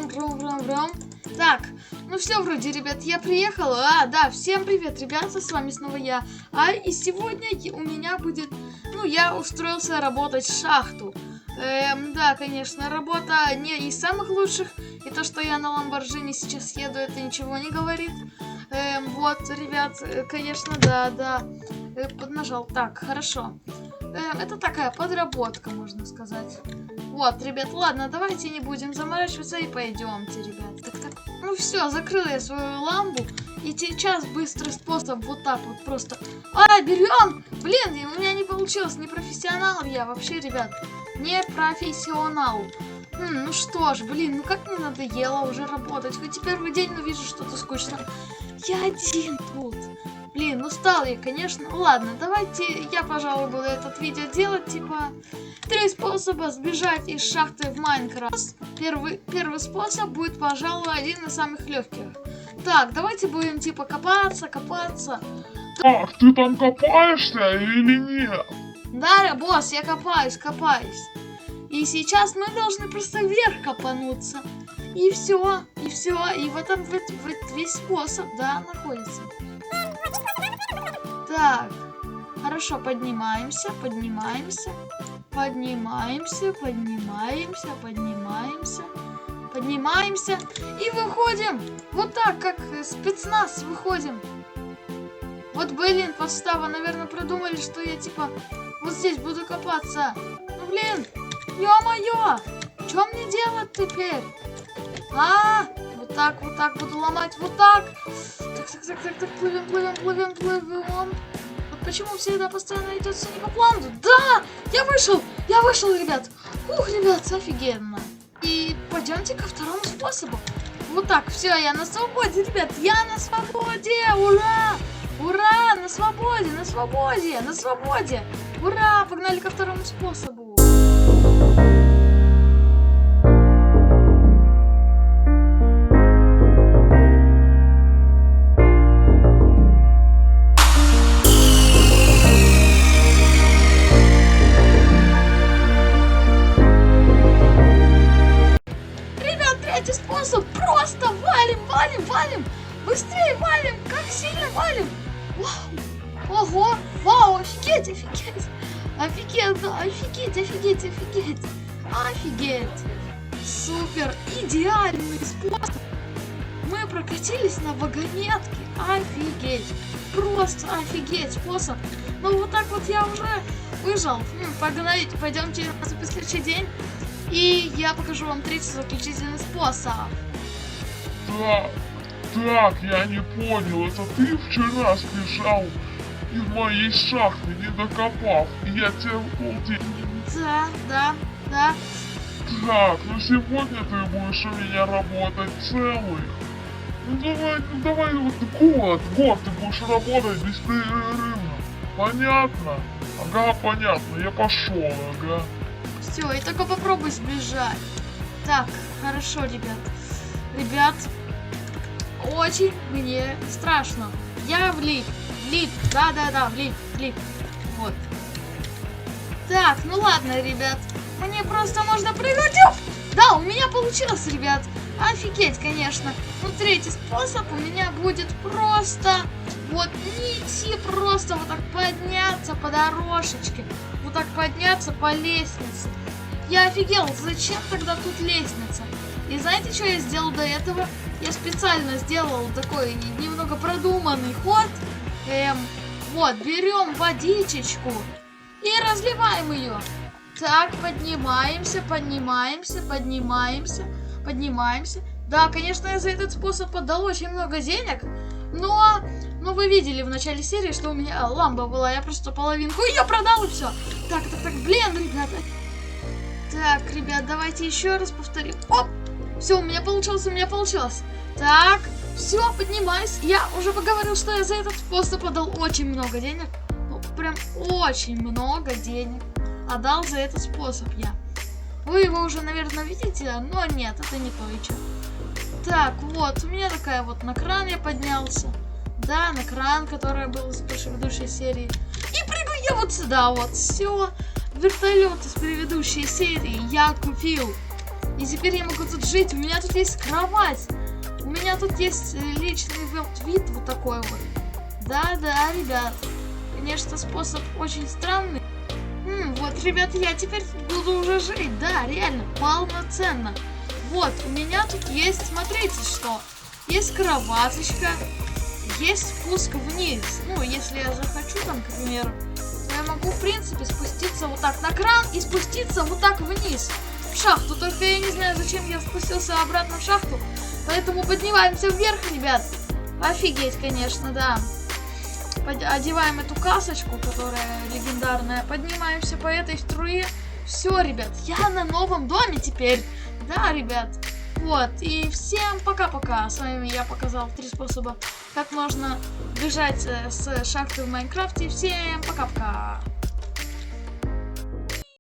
Врум-врум-врум-врум. Так, ну все, вроде, ребят, я приехала. Да, всем привет, ребята, с вами снова я. И сегодня у меня будет, я устроился работать в шахту. Да, конечно, работа не из самых лучших. И то, что я на Ламборджини сейчас еду, это ничего не говорит. Вот, ребят, конечно, да. Поднажал. Так, хорошо. Это такая подработка, можно сказать. Вот, ребят, ладно, давайте не будем заморачиваться и пойдемте, ребят. Так. Ну все, закрыла я свою ламбу. И сейчас быстрый способ вот так вот просто... берем! Блин, у меня не получилось, не профессионал я вообще, ребят. Не профессионал. Ну что ж, блин, как мне надоело уже работать. Хоть и первый день, но вижу что-то скучно. Я один тут. Блин, устал я, конечно. Ладно, давайте я, пожалуй, буду этот видео делать, типа 3 способа сбежать из шахты в Майнкрафт. Первый способ будет, пожалуй, один из самых легких. Так, давайте будем, типа, копаться. Так, ты там копаешься или нет? Да, босс, я копаюсь. И сейчас мы должны просто вверх копануться. И все. И в этом весь способ, да, находится. Так, хорошо, поднимаемся. И выходим. Вот так, как спецназ, выходим. Вот, блин, подстава, наверное, продумали, что я, типа, вот здесь буду копаться. Ну, блин, ё-моё, что мне делать теперь? Вот так буду ломать, вот так. Так, плывем. Вот почему всегда постоянно идет все не по плану? Да, я вышел, ребят. Ух, ребят, офигенно. И пойдемте ко второму способу. Вот так, все, я на свободе, ребят, я на свободе, ура, на свободе, ура, погнали ко второму способу. Способ, просто валим, быстрее валим, как сильно валим. Ого, вау, офигеть, супер, идеальный способ. Мы прокатились на вагонетке, офигеть, просто офигеть способ. Ну вот так вот я уже выжил. Погнали, пойдемте на следующий день. И я покажу вам третий заключительный способ. Так, я не понял, это ты вчера сбежал из моей шахты, не докопав, и я тебя полдень. Да. Так, сегодня ты будешь у меня работать целый. Давай, вот год ты будешь работать беспрерывно. Понятно? Ага, понятно, я пошел, ага. Все, и только попробуй сбежать. Так, хорошо, ребят, очень мне страшно. Я в лифт, да, в лифт, вот. Так, ну ладно, ребят, мне просто нужно прыгать. Да, у меня получилось, ребят, офигеть, конечно. Ну, третий способ у меня будет просто, вот, не идти, просто вот так подняться по дорожечке, вот так подняться по лестнице. Я офигел, зачем тогда тут лестница? И знаете, что я сделал до этого? Я специально сделал такой немного продуманный ход. Вот, берем водичечку и разливаем ее. Так, поднимаемся. Да, конечно, я за этот способ отдал очень много денег. Но вы видели в начале серии, что у меня ламба была. Я просто половинку ее продал и все. Так, блин, ребята. Так, ребят, давайте еще раз повторим. Оп! Все, у меня получилось. Так, все, поднимаюсь. Я уже поговорил, что я за этот способ отдал очень много денег. Ну, прям очень много денег отдал за этот способ я. Вы его уже, наверное, видите, но нет, это не то и что. Так, вот, у меня такая вот на кран я поднялся. Да, на кран, который был в предыдущей серии. И прыгаю я вот сюда, вот, все. Вертолет из предыдущей серии я купил. И теперь я могу тут жить. У меня тут есть кровать. У меня тут есть личный вид вот такой вот. Да-да, ребят. Конечно, способ очень странный. Вот, ребят, я теперь буду уже жить. Да, реально, полноценно. Вот, у меня тут есть, смотрите, что. Есть кроваточка. Есть спуск вниз. Ну, если я захочу, там, к примеру, то я могу, в принципе, спуститься вот так на кран и спуститься вот так вниз. В шахту. Только я не знаю, зачем я спустился обратно в шахту. Поэтому поднимаемся вверх, ребят. Офигеть, конечно, да. Одеваем эту касочку, которая легендарная. Поднимаемся по этой струе. Все, ребят, я на новом доме теперь. Да, ребят. Вот, и всем пока-пока. С вами я показал 3 способа, как можно бежать с шахты в Майнкрафте. Всем пока-пока.